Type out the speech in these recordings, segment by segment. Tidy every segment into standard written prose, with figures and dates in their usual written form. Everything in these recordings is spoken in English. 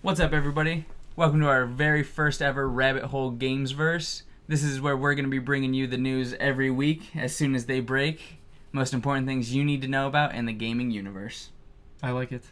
What's up, everybody? Welcome to our very first ever Rabbit Hole Gamesverse. This is where we're going to be bringing you the news every week as soon as they break. Most important things you need to know about in the gaming universe. I like it.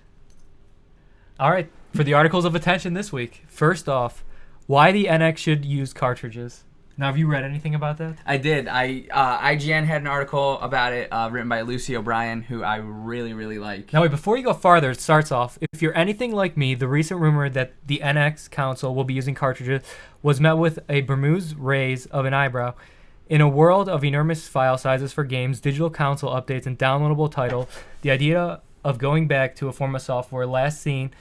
All right, for the articles of attention this week. First off, why the NX should use cartridges. Now, have you read anything about that? I did. IGN had an article about it written by Lucy O'Brien, who I really, really like. Now, wait, before you go farther, it starts off, if you're anything like me, the recent rumor that the NX console will be using cartridges was met with a bemused raise of an eyebrow. In a world of enormous file sizes for games, digital console updates, and downloadable title, the idea of going back to a form of software last seen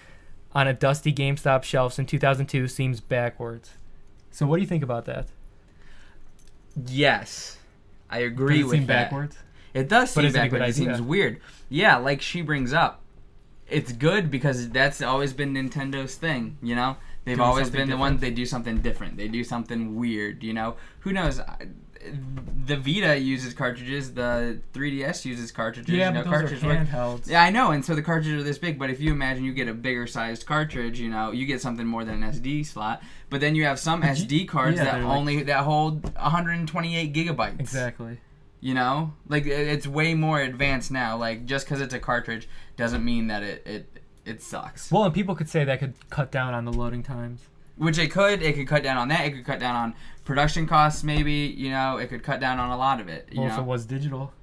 on a dusty GameStop shelves in 2002 seems backwards. So what do you think about that? Yes, I agree with that. Does it seem backwards? It does seem backwards. It idea? seems weird. Yeah, like she brings up, it's good because that's always been Nintendo's thing, you know? They've Doing always something been the different. ones, they do something different. They do something weird, you know? Who knows? The Vita uses cartridges. The 3DS uses cartridges. Yeah, you know, but those cartridges are work. handhelds. Yeah, I know, and so the cartridges are this big, but if you imagine you get a bigger sized cartridge, you know, you get something more than an SD slot, but then you have some SD cards yeah, that they're that hold 128 gigabytes. Exactly. You know? Like, it's way more advanced now. Like, just because it's a cartridge doesn't mean that it sucks. Well, and people could say that could cut down on the loading times. Which it could cut down on that. It could cut down on production costs, maybe. You know, it could cut down on a lot of it. You Well, know? if it was digital.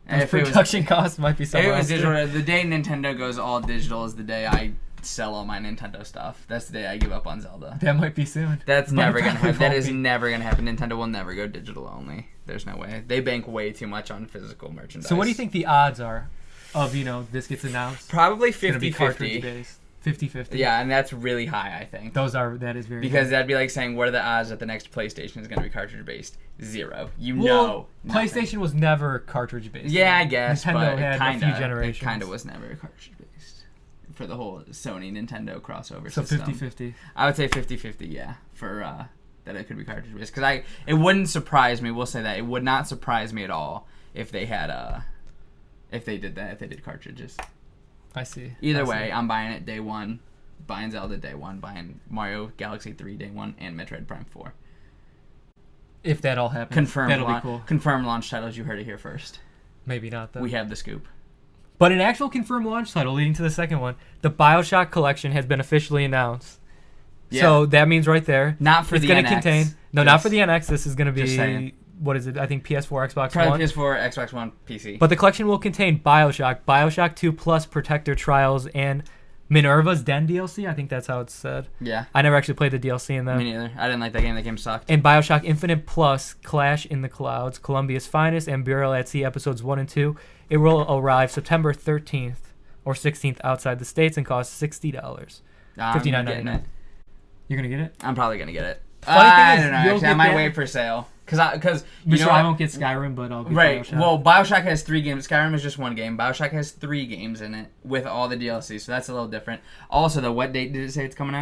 And Those production costs might be somewhere If it was else, too. digital, the day Nintendo goes all digital is the day I sell all my Nintendo stuff. That's the day I give up on Zelda. That might be soon. That's But never it gonna probably happen. That won't is be. never gonna happen. Nintendo will never go digital only. There's no way. They bank way too much on physical merchandise. So what do you think the odds are of, this gets announced? Probably It's gonna be 50-50. cartridge based. 50-50. Yeah, and that's really high, I think. That is very Because high. that'd be like saying, what are the odds that the next PlayStation is going to be cartridge based? 0. You Well, know. nothing. PlayStation was never cartridge based. Yeah, I guess, Nintendo but had it kinda, a few generations. It kind of was never cartridge based for the whole Sony Nintendo crossover So system. 50-50. I would say 50-50, yeah, for that it could be cartridge based. Because it wouldn't surprise me. We'll say that it would not surprise me at all if they had if they did that, if they did cartridges. I see. Either I way, see. I'm buying it day one. Buying Zelda day one, buying Mario Galaxy 3 day one, and Metroid Prime 4. If that all happens, Confirmed that'll be cool. Confirmed launch titles. You heard it here first. Maybe not, though. We have the scoop. But an actual confirmed launch title leading to the second one, the Bioshock Collection has been officially announced. Yeah. So that means right there, Not for it's the going NX. to contain... No, not for the NX. This is going to Just be... saying. What is it? I think PS4, Xbox Probably One. PS4, Xbox One, PC. But the collection will contain Bioshock, Bioshock 2 Plus Protector Trials, and Minerva's Den DLC. I think that's how it's said. Yeah. I never actually played the DLC in that. Me neither. I didn't like that game. That game sucked. And Bioshock Infinite Plus, Clash in the Clouds, Columbia's Finest, and Burial at Sea Episodes 1 and 2. It will arrive September 13th or 16th outside the States and cost $60. I'm getting $59.99. it. You're going to get it? I'm probably gonna get it. Funny thing I is, don't know. you'll Actually, I get might that- wait for sale. Because you know Sure, I what? won't get Skyrim, but I'll get Right. Bioshock. Well, Bioshock has 3 games. Skyrim is just 1 game. Bioshock has 3 games in it with all the DLC, so that's a little different. Also, though, what date did it say it's coming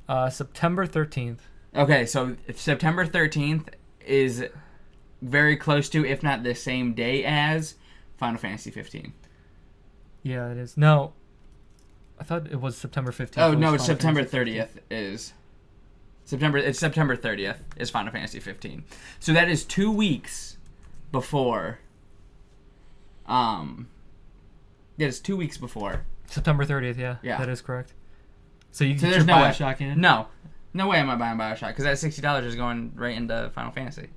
out? September 13th. Okay, so September 13th is very close to, if not the same day as, Final Fantasy 15. Yeah, it is. No, I thought it was September 15th. Oh, was no, it's Final September Fantasy 30th is... It's September 30th is Final Fantasy 15. So that is 2 weeks before... Yeah, it's 2 weeks before. September 30th, yeah. Yeah. That is correct. So you So get there's your no way. Bioshock in. No. No way am I buying Bioshock, because that $60 is going right into Final Fantasy.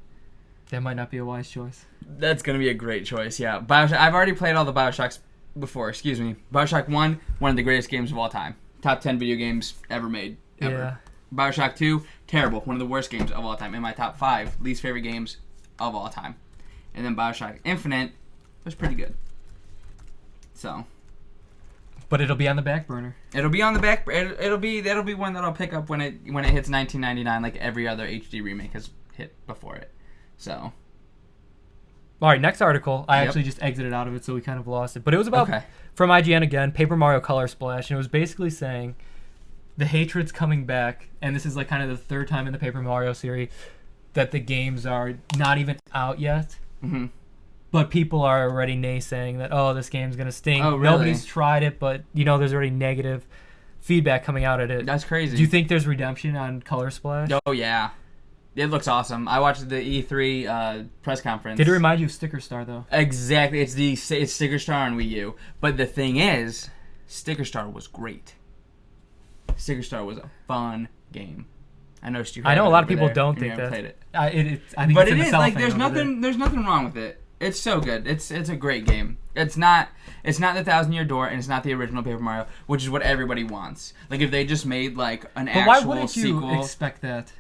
That might not be a wise choice. That's going to be a great choice, yeah. Bioshock. I've already played all the Bioshocks before, excuse me. Bioshock 1, one of the greatest games of all time. Top 10 video games ever made, ever. Yeah. Bioshock 2, terrible. One of the worst games of all time. In my top 5 least favorite games of all time. And then Bioshock Infinite was pretty good. So... But it'll be on the back burner. It'll be on the back. That'll be one that I'll pick up when it hits $19.99, like every other HD remake has hit before it. So. All right, next article. I Yep. actually just exited out of it, so we kind of lost it. But it was about, Okay. from IGN again, Paper Mario Color Splash. And it was basically saying the hatred's coming back. And this is like kind of the third time in the Paper Mario series that the games are not even out yet. Mm-hmm. But people are already naysaying that, oh, this game's going to stink. Oh, really? Nobody's tried it, but, there's already negative feedback coming out at it. That's crazy. Do you think there's redemption on Color Splash? Oh yeah, it looks awesome. I watched the E3 press conference. Did it remind you of Sticker Star though? Exactly. It's Sticker Star on Wii U. But the thing is, Sticker Star was great. Sticker Star was a fun game. I noticed you. I know a lot of people there, don't think that. Played it. I think But it's it in the is like cellophane there's nothing wrong with it. It's so good. It's a great game. It's not the 1,000-Year Door, and it's not the original Paper Mario, which is what everybody wants. Like if they just made like an But actual why wouldn't sequel. you expect that?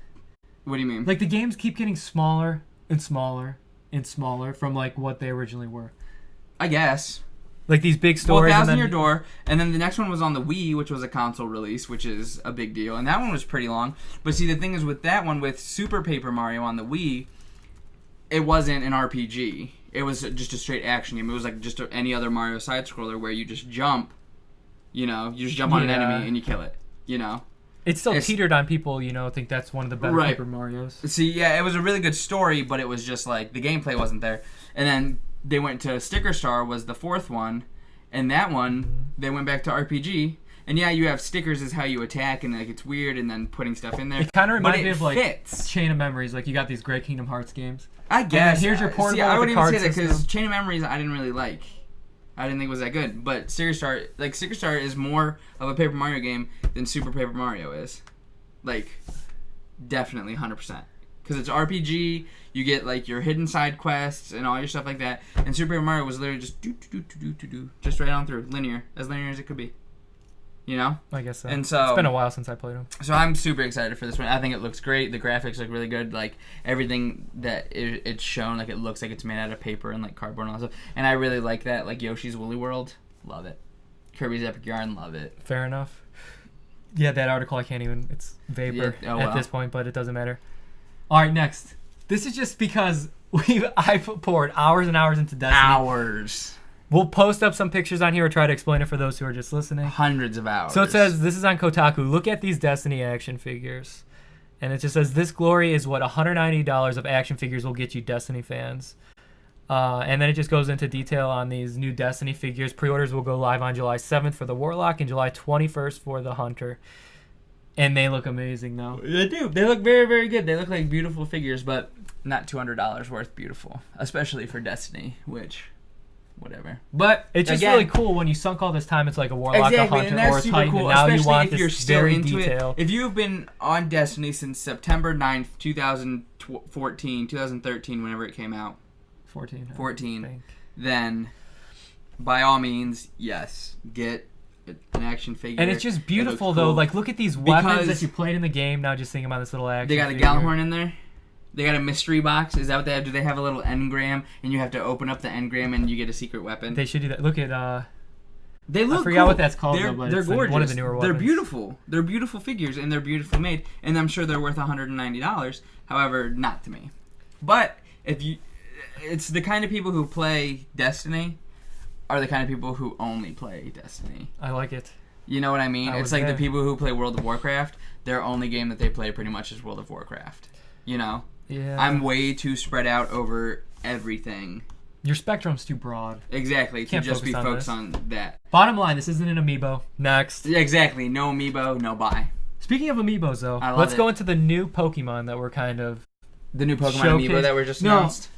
What do you mean? Like the games keep getting smaller and smaller and smaller from like what they originally were. I guess. Like these big stories. Well, 1,000-Year Door, and then the next one was on the Wii, which was a console release, which is a big deal, and that one was pretty long. But see, the thing is with that one, with Super Paper Mario on the Wii, it wasn't an RPG. It was just a straight action game. It was like just any other Mario side scroller where you just jump, you just jump on an enemy and you kill it, It's still teetered on people, think that's one of the better Paper Marios. See, yeah, it was a really good story, but it was just like the gameplay wasn't there. And then they went to Sticker Star was the fourth one, and that one they went back to RPG. And yeah, you have stickers is how you attack, and like it's weird, and then putting stuff in there. It kind of reminds me of like fits. Chain of Memories. Like you got these great Kingdom Hearts games. I guess. Here's your portable. See, I wouldn't even say that system. because Chain of Memories I didn't really like. I didn't think it was that good. But Sticker Star is more of a Paper Mario game than Super Paper Mario is. Like, definitely 100%. Because it's RPG, you get like your hidden side quests and all your stuff like that. And Super Paper Mario was literally just do, just right on through, linear as it could be. I guess so. And so it's been a while since I played them. So I'm super excited for this one. I think it looks great. The graphics look really good. Like everything that it's shown, like it looks like it's made out of paper and like cardboard and all that stuff. And I really like that. Like Yoshi's Woolly World, love it. Kirby's Epic Yarn, love it. Fair enough. Yeah, that article I can't even. It's vapor at this point, but it doesn't matter. All right, next. This is just because I've poured hours and hours into Destiny. Hours. We'll post up some pictures on here or try to explain it for those who are just listening. Hundreds of hours. So it says, this is on Kotaku, look at these Destiny action figures. And it just says, this glory is what $190 of action figures will get you Destiny fans. And then it just goes into detail on these new Destiny figures. Pre-orders will go live on July 7th for the Warlock and July 21st for the Hunter. And they look amazing, though. They do. They look very, very good. They look like beautiful figures, but not $200 worth beautiful. Especially for Destiny, which... whatever. But it's just really cool when you sunk all this time. It's like a Warlock, a Hunter, or a Titan, cool. and now Especially you want if you're this still very into detail. It. If you've been on Destiny since September 9th, 2013, whenever it came out, 14, then by all means, yes, get an action figure. And it's just beautiful, though. Cool. Like, look at these weapons that you played in the game. Now just seeing them on this little action They got a Gallahorn in there. They got a mystery box. Is that what they have? Do they have a little engram, and you have to open up the engram, and you get a secret weapon? They should do that. Look at they look. I forgot cool. what that's called. They're but it's gorgeous. One of the newer weapons. They're beautiful. They're beautiful figures, and they're beautifully made. And I'm sure they're worth $190. However, not to me. But it's the kind of people who play Destiny are the kind of people who only play Destiny. I like it. You know what I mean? It's like the people who play World of Warcraft. Their only game that they play pretty much is World of Warcraft. Yeah. I'm way too spread out over everything. Your spectrum's too broad. Exactly. To just be focused on that. Bottom line, this isn't an Amiibo. Next. Yeah, exactly. No Amiibo, no buy. Speaking of Amiibos, though, let's go into the new Pokemon that were kind of the new Pokemon Amiibo that were just announced.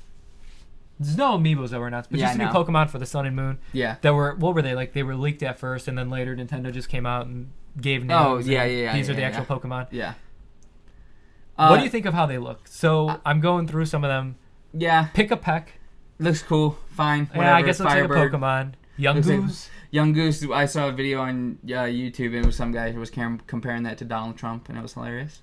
There's no Amiibos that were announced, but just new Pokemon for the Sun and Moon. Yeah. That were, what were they? Like, they were leaked at first, and then later Nintendo just came out and gave names. Oh, yeah. These are the actual Pokemon. Yeah. What do you think of how they look? So, I'm going through some of them. Yeah. Pick a peck. Looks cool. Fine. Whatever. Yeah, I guess it looks like a Pokemon. Young Goose. Young Goose. I saw a video on YouTube, and it was some guy who was comparing that to Donald Trump, and it was hilarious.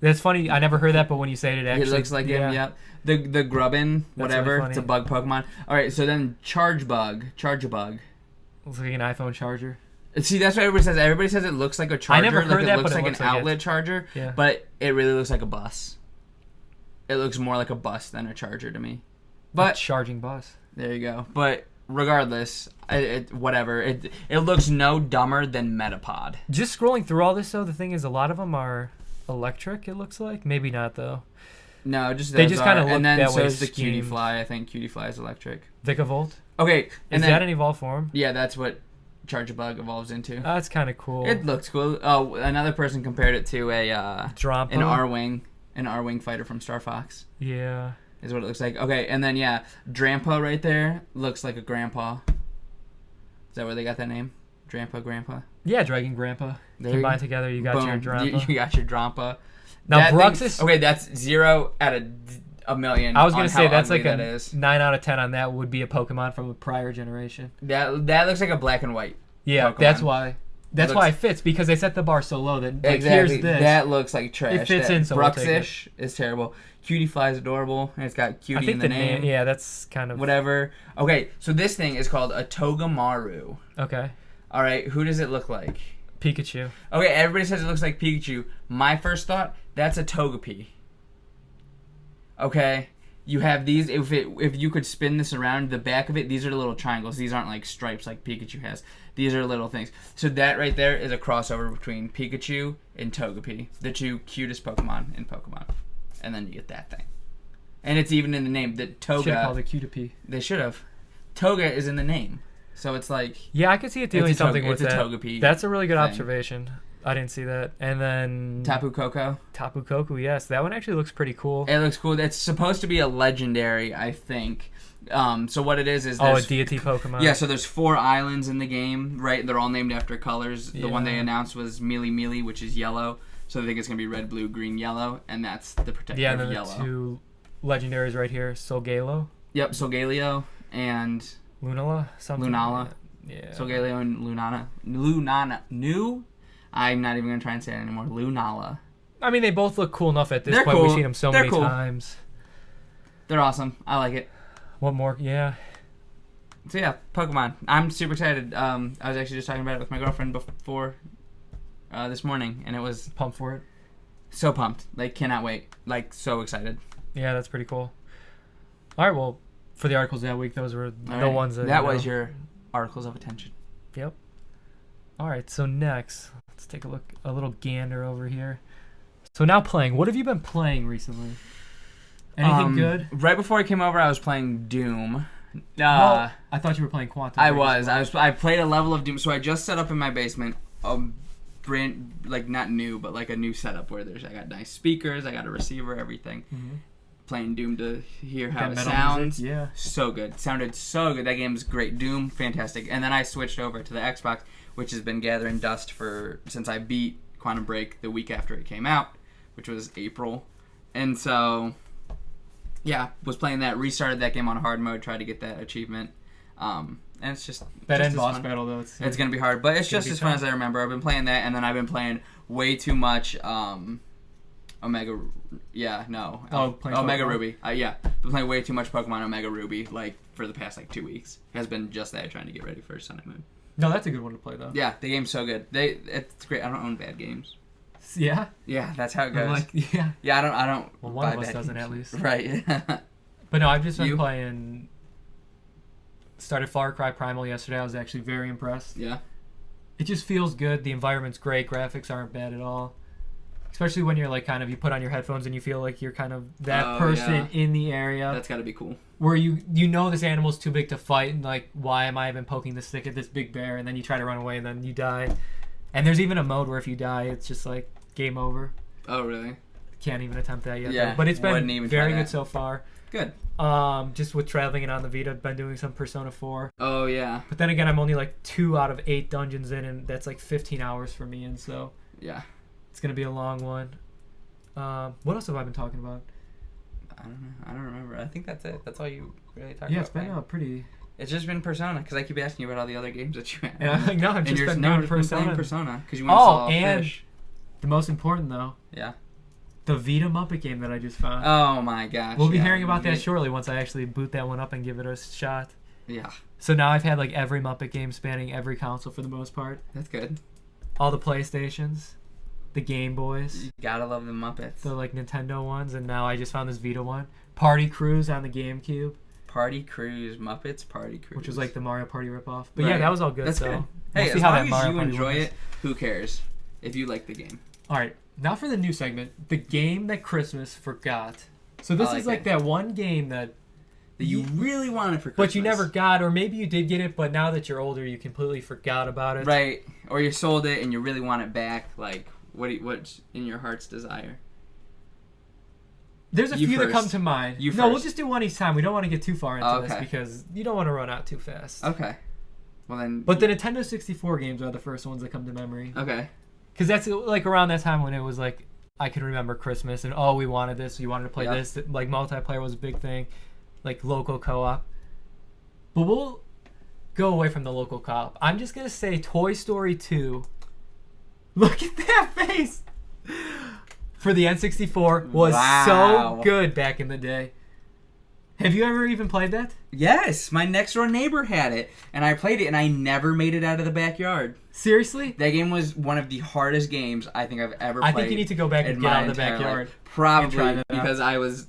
That's funny. I never heard that, but when you say it, actually... It looks like him, yeah. The Grubbin, whatever. Really, it's a bug Pokemon. All right, so then Charge-a-Bug. Looks like an iPhone charger. See, that's what everybody says. Everybody says it looks like a charger. I never heard that, it looks but like it looks an like outlet charger. Yeah. But it really looks like a bus. It looks more like a bus than a charger to me. But a charging bus. There you go. But regardless, whatever. It looks no dumber than Metapod. Just scrolling through all this, though, the thing is, a lot of them are electric. It looks like maybe not though. No, just they just kind of look and then that so way. Is the Cutie Fly. I think Cutie Fly is electric. Vikavolt. Okay, is that an evolved form? Yeah, that's what. Charge-a-Bug evolves into. That's kind of cool. It looks cool. Oh, another person compared it to a Drampa. an R-wing fighter from Star Fox. Yeah. Is what it looks like. Okay, and then Drampa right there looks like a grandpa. Is that where they got that name? Drampa, grandpa. Yeah, Dragon Grandpa. Combined together, you got your Drampa. You got your Drampa. Now Bruxus. Okay, that's 0 out of a million. I was gonna say that's like a 9 out of 10 on that would be a Pokemon from a prior generation. That looks like a black and white. Yeah, Pokemon. that's why. That's why it fits, because they set the bar so low that like, exactly. Here's this. That looks like trash. It fits in, so we'll take Bruxish is terrible. Cutie Fly is adorable, and it's got Cutie in the name. Yeah, that's kind of whatever. Okay, so this thing is called a Togamaru. Okay. All right, who does it look like? Pikachu. Okay, everybody says it looks like Pikachu. My first thought, that's a Togepi. Okay, you have these. If you could spin this around, the back of it, these are the little triangles. These aren't like stripes like Pikachu has. These are little things. So that right there is a crossover between Pikachu and Togepi, the two cutest Pokemon in Pokemon. And then you get that thing. And it's even in the name. The Toga. Should have called it Cutopy. They should have. Toga is in the name. So it's like... Yeah, I could see it doing something with that. It's a Togepi. That's a really good observation. I didn't see that. And then... Tapu Koko. Tapu Koko, yes. That one actually looks pretty cool. It looks cool. It's supposed to be a legendary, I think. So what it is a deity Pokemon. Yeah, so there's 4 islands in the game, right? They're all named after colors. The one they announced was Mealy Mealy, which is yellow. So I think it's going to be red, blue, green, yellow. And that's the protector and of then yellow. The 2 legendaries right here. Solgaleo. Yep, Solgaleo and... Lunala? Something. Lunala. Yeah. Solgaleo and Lunana. I'm not even going to try and say it anymore. Lunala. I mean, they both look cool enough at this They're point. cool. We've seen them so many times. They're awesome. I like it. What more? Yeah. So yeah, Pokemon. I'm super excited. I was actually just talking about it with my girlfriend before this morning, and it was... Pumped for it? So pumped. Like, cannot wait. Like, so excited. Yeah, that's pretty cool. All right, well, for the articles that week, those were the ones that... That was your articles of attention. Yep. All right, so next, let's take a little gander over here. So now playing. What have you been playing recently? Anything good? Right before I came over, I was playing Doom. I thought you were playing Quantum. I played a level of Doom. So I just set up in my basement a brand, like not new, but like a new setup where I got nice speakers, I got a receiver, everything. Mm-hmm. Playing Doom to hear how it sounds. Music. Yeah. So good. Sounded so good. That game's great. Doom, fantastic. And then I switched over to the Xbox, which has been gathering dust since I beat Quantum Break the week after it came out, which was April. And so, yeah, was playing that, restarted that game on hard mode, tried to get that achievement. And it's just... That end boss battle, though. It's going to be hard, but it's just as fun as I remember. I've been playing that, and then I've been playing way too much... Omega, Omega Ruby. Been playing way too much Pokemon Omega Ruby, like, for the past, 2 weeks. It has been just that, trying to get ready for Sun and Moon. No, that's a good one to play, though. Yeah, the game's so good. It's great. I don't own bad games. Yeah? Yeah, that's how it goes. Yeah. Yeah, I don't well, one of us doesn't, at least. Right. But no, I've just been playing... Started Far Cry Primal yesterday. I was actually very impressed. Yeah. It just feels good. The environment's great. Graphics aren't bad at all. Especially when you're you put on your headphones and you feel like you're kind of that person in the area. That's got to be cool. Where you know this animal's too big to fight, and why am I even poking the stick at this big bear? And then you try to run away and then you die. And there's even a mode where if you die, it's just game over. Oh, really? Can't even attempt that yet. Yeah, though. But it's been very good so far. Good. Just with traveling and on the Vita, I've been doing some Persona 4. Oh, yeah. But then again, I'm only 2 out of 8 dungeons in, and that's 15 hours for me, and so... Yeah. It's going to be a long one. What else have I been talking about? I don't know. I don't remember. I think that's it. That's all you really talk about. Yeah, it's been pretty... It's just been Persona, because I keep asking you about all the other games that you have. Yeah, no, I've just been doing Persona. Playing Persona, because you want to sell and fish. The most important, though. Yeah. The Vita Muppet game that I just found. Oh, my gosh. We'll be hearing about that shortly once I actually boot that one up and give it a shot. Yeah. So now I've had every Muppet game spanning every console for the most part. That's good. All the PlayStations. The Game Boys. You gotta love the Muppets. The Nintendo ones, and now I just found this Vita one. Party Cruise on the GameCube. Party Cruise, Muppets Party Cruise. Which was the Mario Party ripoff. But yeah, that was all good. That's good. Hey, as long as you enjoy it, who cares if you like the game? Alright, now for the new segment. The game that Christmas forgot. So this is that one game that that you really wanted for Christmas. But you never got, or maybe you did get it, but now that you're older, you completely forgot about it. Right. Or you sold it and you really want it back. Like, what's in your heart's desire? There's a few that come to mind. No, we'll just do one each time. We don't want to get too far into this because you don't want to run out too fast. Okay. Well then. But the Nintendo 64 games are the first ones that come to memory. Okay. Because that's like around that time when it was like, I can remember Christmas and we wanted this, we wanted to play this. Like multiplayer was a big thing, like local co-op. But we'll go away from the local co-op. I'm just going to say Toy Story 2. Look at that face! For the N64 was so good back in the day. Have you ever even played that? Yes, my next door neighbor had it, and I played it, and I never made it out of the backyard. Seriously? That game was one of the hardest games I think I've ever played. I think you need to go back and get out of the backyard. Probably because I was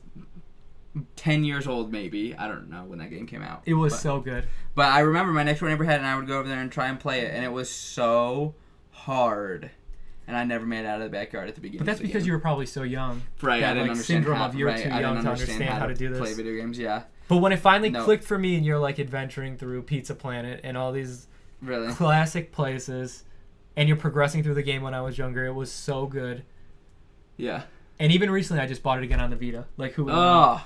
10 years old, maybe. I don't know when that game came out. It was so good. But I remember my next door neighbor had it, and I would go over there and try and play it, and it was so hard. And I never made it out of the backyard at the beginning. But that's because you were probably so young. Right, I didn't understand syndrome of you're too young to understand how to do this. Play video games, yeah. But when it finally clicked for me, and you're like adventuring through Pizza Planet and all these classic places, and you're progressing through the game when I was younger, it was so good. Yeah. And even recently, I just bought it again on the Vita. Like who? Oh,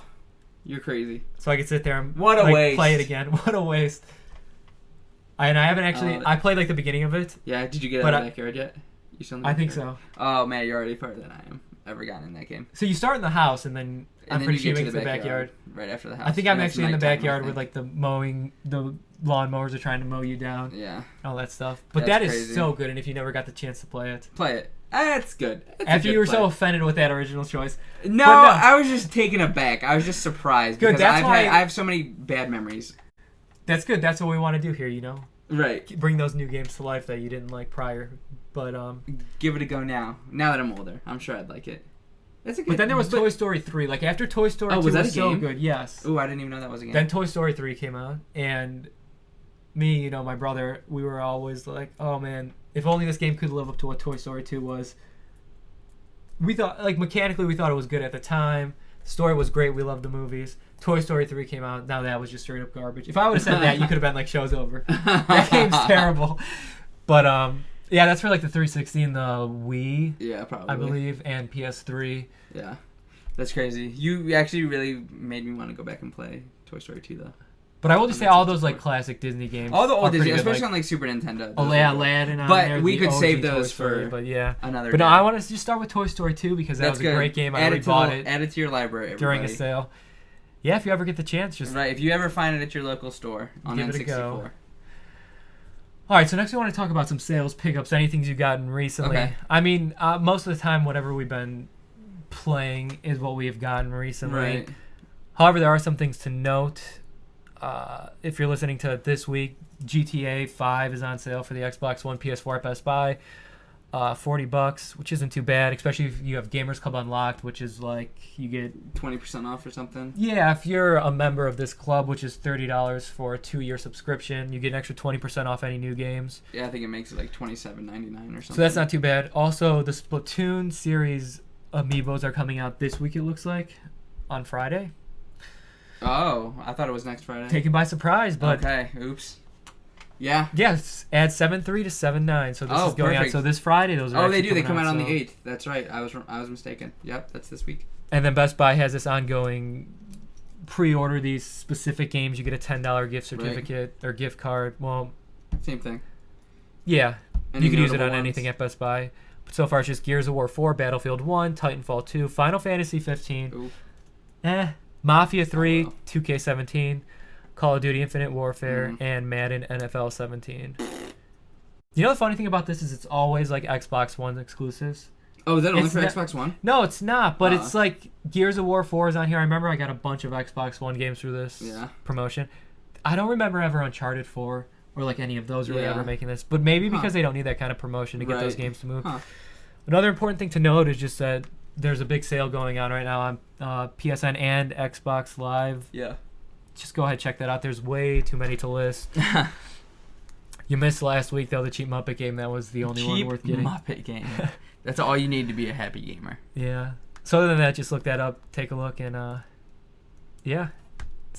you're crazy. So I could sit there and waste. Play it again. What a waste. I haven't actually. I played like the beginning of it. Yeah. Did you get out of the backyard yet? I think so. Oh man, you're already farther than I am. Ever gotten in that game? So you start in the house, and then I'm pretty sure you get to the backyard right after the house. I think I'm actually in the backyard with like the lawn mowers are trying to mow you down. Yeah, all that stuff. But that is so good, and if you never got the chance to play it, That's good. After you were so offended with that original choice. No, I was just taken aback. I was just surprised because I have so many bad memories. That's good. That's what we want to do here, you know. Right. Bring those new games to life that you didn't like prior. But give it a go now. Now that I'm older, I'm sure I'd like it. That's a good. But then there was Toy Story 3. Like after Toy Story 2 was so good. Yes. Ooh, I didn't even know that was a game. Then Toy Story 3 came out, and me, you know, my brother, we were always like, oh man, if only this game could live up to what Toy Story 2 was. We thought, like mechanically, we thought it was good at the time. The story was great. We loved the movies. Toy Story 3 came out. Now that was just straight up garbage. If I would have said that, you could have been like, show's over. That game's terrible. But yeah, that's for like the 360 and the Wii. Yeah, probably. I believe, and PS3. Yeah, that's crazy. You actually really made me want to go back and play Toy Story 2 though. But I will just say all those like classic Disney games. All the old Disney, especially on like Super Nintendo. Oh yeah, Aladdin. But we could save those for another. But no, I want to just start with Toy Story 2 because that was a great game. I already bought it. Add it to your library during a sale. Yeah, if you ever get the chance, just if you ever find it at your local store on give N64. It a go. All right, so next we want to talk about some sales pickups, anything you've gotten recently. Okay. I mean, most of the time, whatever we've been playing is what we have gotten recently. Right. However, there are some things to note. If you're listening to it this week, GTA 5 is on sale for the Xbox One, PS4 at Best Buy. $40, which isn't too bad, especially if you have Gamers Club Unlocked, which is like you get 20% off or something. Yeah, if you're a member of this club, which is $30 for a 2-year subscription, you get an extra 20% off any new games. Yeah, I think it makes it like $27.99 or something. So that's not too bad. Also, the Splatoon series Amiibos are coming out this week. It looks like on Friday. Oh, I thought it was next Friday. Taken by surprise, but okay. Oops. Yeah. Yes, add 7.3 to 7.9. So this is going out. So this Friday, those are. Oh, they do. They come out on the 8th. That's right. I was mistaken. Yep, that's this week. And then Best Buy has this ongoing pre-order these specific games. You get a $10 gift certificate or gift card. Well, same thing. Yeah, you can use it on anything at Best Buy. But so far, it's just Gears of War 4, Battlefield 1, Titanfall 2, Final Fantasy 15. Ooh. Mafia 3, 2K17. Call of Duty Infinite Warfare, and Madden NFL 17. You know the funny thing about this is it's always like Xbox One exclusives. Oh, is that only for Xbox One? No, it's not, but it's like Gears of War 4 is on here. I remember I got a bunch of Xbox One games through this promotion. I don't remember ever Uncharted 4 or like any of those really ever making this, but maybe because they don't need that kind of promotion to get those games to move. Another important thing to note is just that there's a big sale going on right now on PSN and Xbox Live. Yeah. Just go ahead, check that out. There's way too many to list. You missed last week, though, the Cheap Muppet game. That was the only one worth getting. Cheap Muppet game. That's all you need to be a happy gamer. Yeah. So other than that, just look that up, take a look, and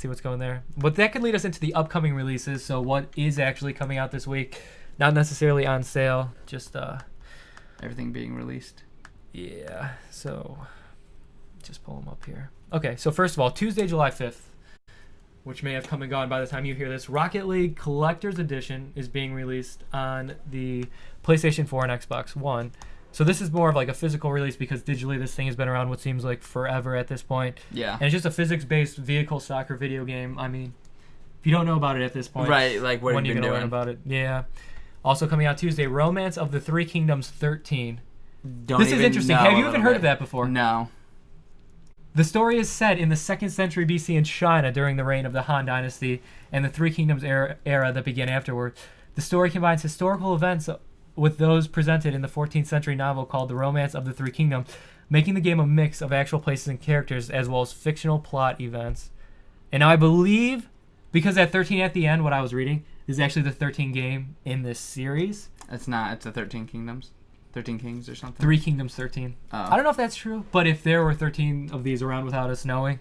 see what's going there. But that could lead us into the upcoming releases. So what is actually coming out this week? Not necessarily on sale, just everything being released. Yeah. So just pull them up here. Okay. So first of all, Tuesday, July 5th, which may have come and gone by the time you hear this, Rocket League Collector's Edition is being released on the PlayStation 4 and Xbox One. So this is more of like a physical release because digitally this thing has been around what seems like forever at this point. Yeah. And it's just a physics-based vehicle soccer video game. I mean, if you don't know about it at this point, right? Like what when are you going to learn about it? Yeah. Also coming out Tuesday, Romance of the Three Kingdoms 13. This is interesting. Have you even heard of that before? No. The story is set in the 2nd century BC in China during the reign of the Han Dynasty and the Three Kingdoms era that began afterward. The story combines historical events with those presented in the 14th century novel called The Romance of the Three Kingdoms, making the game a mix of actual places and characters as well as fictional plot events. And I believe, because that 13 at the end, what I was reading, is actually the 13th game in this series. It's not. It's the 13 Kingdoms. 13 Kings or something. Three Kingdoms 13. Oh. I don't know if that's true, but if there were 13 of these around without us knowing.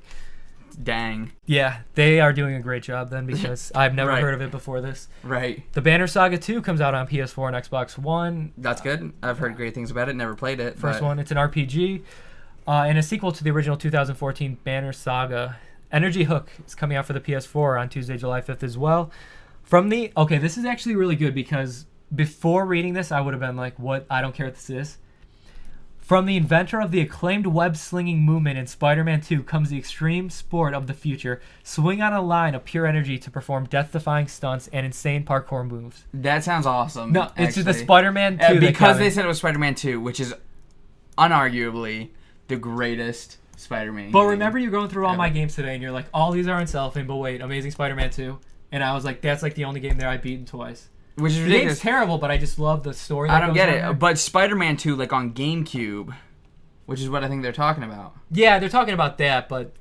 Dang. Yeah, they are doing a great job then because I've never Right. heard of it before this. Right. The Banner Saga 2 comes out on PS4 and Xbox One. That's good. I've heard great things about it. Never played it. First one, it's an RPG. And a sequel to the original 2014 Banner Saga. Energy Hook is coming out for the PS4 on Tuesday, July 5th as well. Okay, this is actually really good because before reading this, I would have been like, what? I don't care what this is. From the inventor of the acclaimed web-slinging movement in Spider-Man 2 comes the extreme sport of the future. Swing on a line of pure energy to perform death-defying stunts and insane parkour moves. That sounds awesome. No, it's just the Spider-Man 2 because they said it was Spider-Man 2, which is unarguably the greatest Spider-Man But game remember, you're going through all ever. my games today, and you're like, all these are on Cellophane, but wait, Amazing Spider-Man 2. And I was like, that's like the only game there I've beaten twice. Which is The ridiculous. game's terrible, but I just love the story. I don't goes get on it. there. But Spider-Man 2, like on GameCube, which is what I think they're talking about, Yeah, they're talking about that, but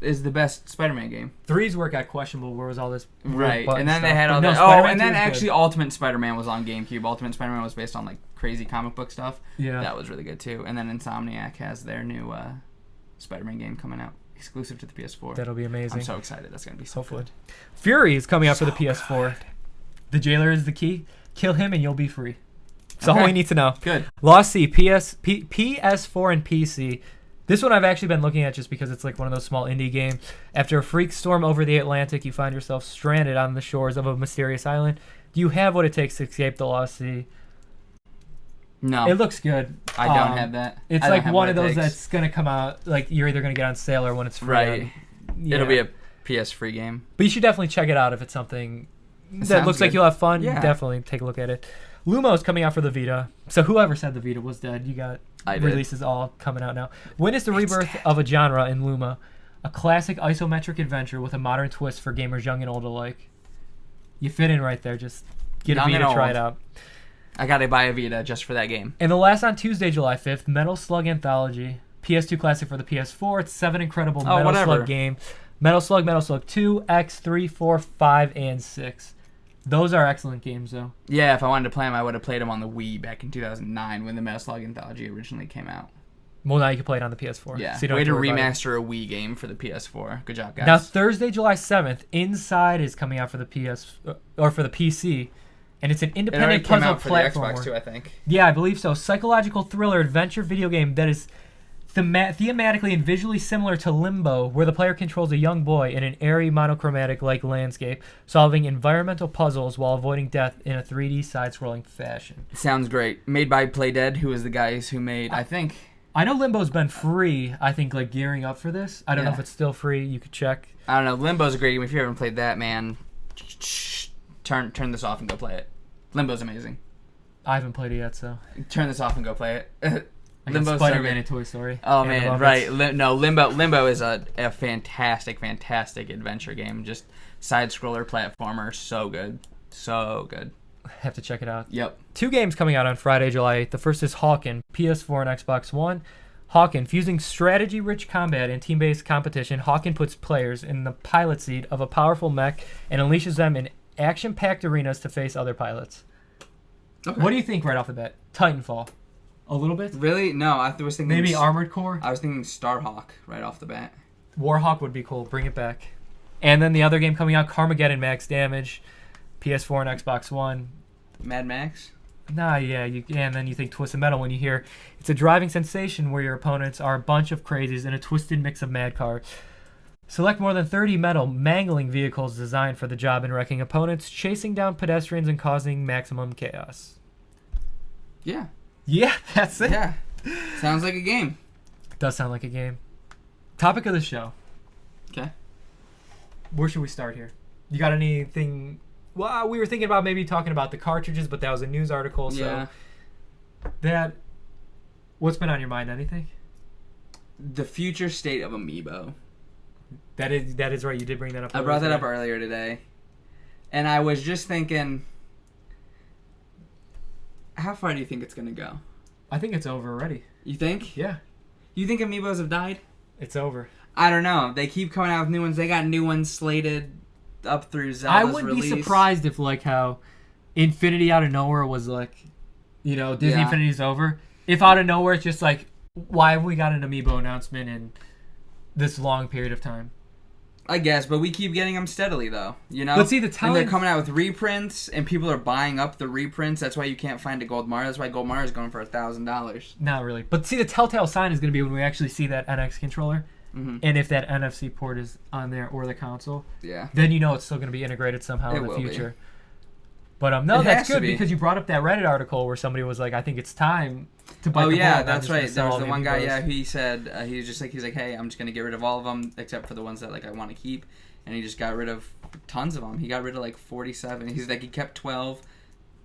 is the best Spider-Man game. 3's work got questionable. Where was all this? weird Right. button And then they stuff. had But all no, that. Spider-Man And 2 then is actually good. Ultimate Spider-Man was on GameCube. Ultimate Spider-Man was based on like crazy comic book stuff. Yeah. That was really good too. And then Insomniac has their new Spider-Man game coming out exclusive to the PS4. That'll be amazing. I'm so excited. That's going to be so Hopefully. good. Fury is coming out for the So PS4. good. The Jailer is the key. Kill him and you'll be free. That's all Okay. we need to know. Good. Lost Sea, PS4 and PC. This one I've actually been looking at just because it's like one of those small indie games. After a freak storm over the Atlantic, you find yourself stranded on the shores of a mysterious island. Do you have what it takes to escape the Lost Sea? No. It looks good. I don't have that. It's I don't like have one what of it those takes. that's going to come out, like you're either going to get on sale or when it's free. Right. Yeah. It'll be a PS free game. But you should definitely check it out if it's something that sounds looks like good. you'll have fun. Yeah. Definitely take a look at it. Lumo's coming out for the Vita. So whoever said the Vita was dead, you got I did. releases all coming out now. Witness the rebirth of a genre in Luma, a classic isometric adventure with a modern twist for gamers young and old alike. You fit in right there. Just get Young a and Vita, try old. it out. I got to buy a Vita just for that game. And the last on Tuesday, July 5th, Metal Slug Anthology. PS2 classic for the PS4. It's 7 incredible Metal whatever. Slug games. Metal Slug 2, X, 3, 4, 5, and 6. Those are excellent games, though. Yeah, if I wanted to play them, I would have played them on the Wii back in 2009 when the Metal Slug Anthology originally came out. Well, now you can play it on the PS4. Yeah, So you don't way have to worry about it. remaster a Wii game for the PS4. Good job, guys. Now, Thursday, July 7th, Inside is coming out for the for the PC. And it's an it already independent came puzzle out for the platformer. Xbox too, I think. Yeah, I believe so. Psychological thriller adventure video game that is thematically and visually similar to Limbo, where the player controls a young boy in an airy monochromatic-like landscape, solving environmental puzzles while avoiding death in a 3D side-scrolling fashion. Sounds great. Made by Playdead, who is the guys who made, I think... I know Limbo's been free, I think, like, gearing up for this. I don't know Yeah. if it's still free. You could check. I don't know. Limbo's a great game. If you haven't played that, man, turn this off and go play it. Limbo's amazing. I haven't played it yet, so... Turn this off and go play it. I got Limbo's Spider-Man so good. and Toy Story. Oh and man, Muppets. right? Limbo is a fantastic adventure game. Just side scroller platformer, so good, so good. Have to check it out. Yep. 2 games coming out on Friday, July 8th. The first is Hawken, PS4 and Xbox One. Hawken, fusing strategy-rich combat and team-based competition, Hawken puts players in the pilot seat of a powerful mech and unleashes them in action-packed arenas to face other pilots. Okay. What do you think right off the bat? Titanfall. A little bit? Really? No, I was thinking Maybe Armored Core? I was thinking Starhawk right off the bat. Warhawk would be cool. Bring it back. And then the other game coming out, Carmageddon Max Damage, PS4 and Xbox One. Mad Max? Nah, yeah, and then you think Twisted Metal when you hear it's a driving sensation where your opponents are a bunch of crazies in a twisted mix of mad cars. Select more than 30 metal mangling vehicles designed for the job in wrecking opponents, chasing down pedestrians, and causing maximum chaos. Yeah. Yeah, that's it. Yeah. Sounds like a game. Does sound like a game. Topic of the show. Okay. Where should we start here? You got anything? Well, we were thinking about maybe talking about the cartridges, but that was a news article. So that. What's been on your mind? Anything? The future state of Amiibo. That is right. You did bring that up. I brought that up earlier today, and I was just thinking, how far do you think it's gonna go? I think it's over already. You think? Yeah. You think Amiibos have died? It's over. I don't know. They keep coming out with new ones. They got new ones slated up through Zelda's I wouldn't release. be surprised if, like, how Infinity out of nowhere was like, you know, Disney Infinity's over. If out of nowhere it's just like, why have we got an Amiibo announcement in this long period of time? I guess, but we keep getting them steadily, though. You know. But see, and they're coming out with reprints, and people are buying up the reprints. That's why you can't find a Gold Mario. That's why Gold Mario is going for $1,000. Not really. But see, the telltale sign is going to be when we actually see that NX controller. Mm-hmm. And if that NFC port is on there or the console, yeah, then you know it's still going to be integrated somehow in the future. Be. But no, that's good because you brought up that Reddit article where somebody was like, "I think it's time to bite the bullet." Oh yeah, that's right. There was the one guy. Yeah, he said he was just like he's like, "Hey, I'm just going to get rid of all of them except for the ones that like I want to keep," and he just got rid of tons of them. He got rid of like 47. He's like he kept 12.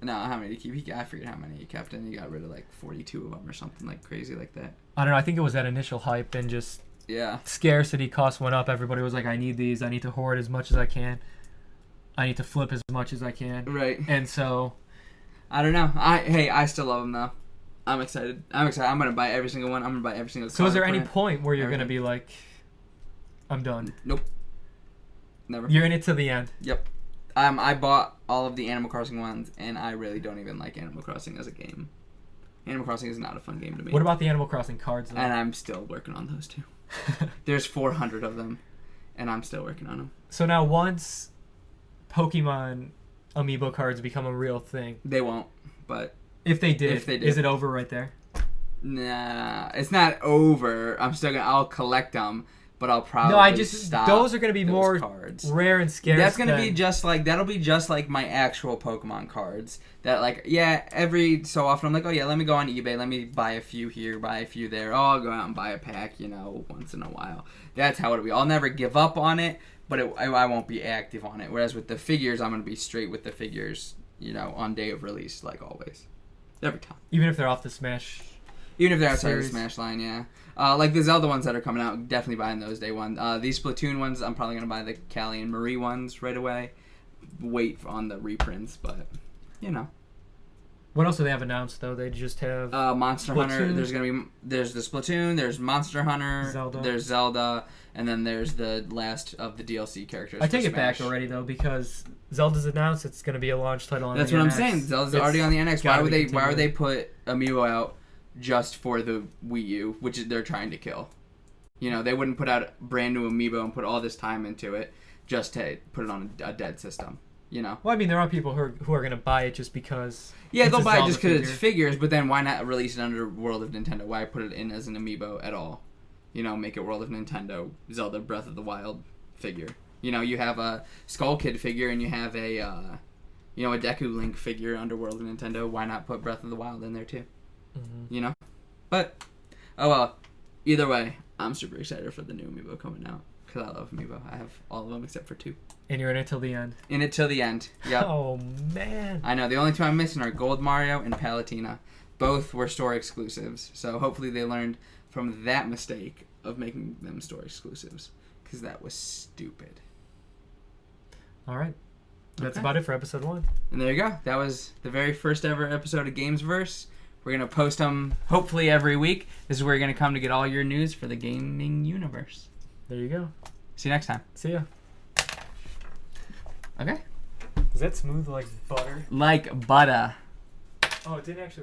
No, how many did he keep? I forget how many he kept, and he got rid of like 42 of them or something like crazy like that. I don't know. I think it was that initial hype and just. Yeah. Scarcity cost went up. Everybody was like, I need these. I need to hoard as much as I can. I need to flip as much as I can. Right. And so... I don't know. I still love them, though. I'm excited. I'm going to buy every single one. I'm going to buy every single So is there any point where you're going to be like, I'm done? Nope. Never. You're in it to the end. Yep. I bought all of the Animal Crossing ones, and I really don't even like Animal Crossing as a game. Animal Crossing is not a fun game to me. What about the Animal Crossing cards, though? And I'm still working on those, too. There's 400 of them, and I'm still working on them. So now once Pokemon Amiibo cards become a real thing... They won't, but... If they did, is it over right there? Nah, it's not over. I'll collect them, but I'll probably stop. Those are going to be more cards. Rare and scarce. That's going to be that'll be just like my actual Pokemon cards. That like, yeah, every so often I'm like, oh yeah, let me go on eBay, let me buy a few here, buy a few there. Oh, I'll go out and buy a pack, you know, once in a while. That's how it'll be. I'll never give up on it, but I won't be active on it. Whereas with the figures, I'm going to be straight with the figures, you know, on day of release, like always. Every time. Even if they're off the Smash Even if they're outside of the Smash line, yeah. Like the Zelda ones that are coming out, definitely buying those day one. These Splatoon ones, I'm probably going to buy the Callie and Marie ones right away. Wait on the reprints, but, you know. What else do they have announced, though? They just have... Monster Splatoon. Hunter. There's the Splatoon, there's Monster Hunter, there's Zelda, and then there's the last of the DLC characters. I take it back already, though, because Zelda's announced it's going to be a launch title on That's the what NX. I'm saying. Zelda's already on the NX. Why would they put Amiibo out just for the Wii U, which they're trying to kill? You know, they wouldn't put out a brand new Amiibo and put all this time into it just to put it on a dead system. You know. Well, I mean, there are people who are going to buy it just because. Yeah, they'll buy it just because it's figures, but then why not release it under World of Nintendo? Why put it in as an Amiibo at all? You know, make it World of Nintendo, Zelda Breath of the Wild figure. You know, you have a Skull Kid figure and you have a, a Deku Link figure under World of Nintendo. Why not put Breath of the Wild in there too? Mm-hmm. You know? But, oh well. Either way, I'm super excited for the new Amiibo coming out. Because I love Amiibo. I have all of them except for 2. And you're in it till the end. In it till the end. Yep. Oh, man. I know. The only 2 I'm missing are Gold Mario and Palutena. Both were store exclusives. So hopefully they learned from that mistake of making them store exclusives. Because that was stupid. All right. That's about it for episode 1. And there you go. That was the very first ever episode of Gamesverse. We're going to post them hopefully every week. This is where you're going to come to get all your news for the gaming universe. There you go. See you next time. See ya. Okay. Is that smooth like butter? Like butter. Oh, it didn't actually...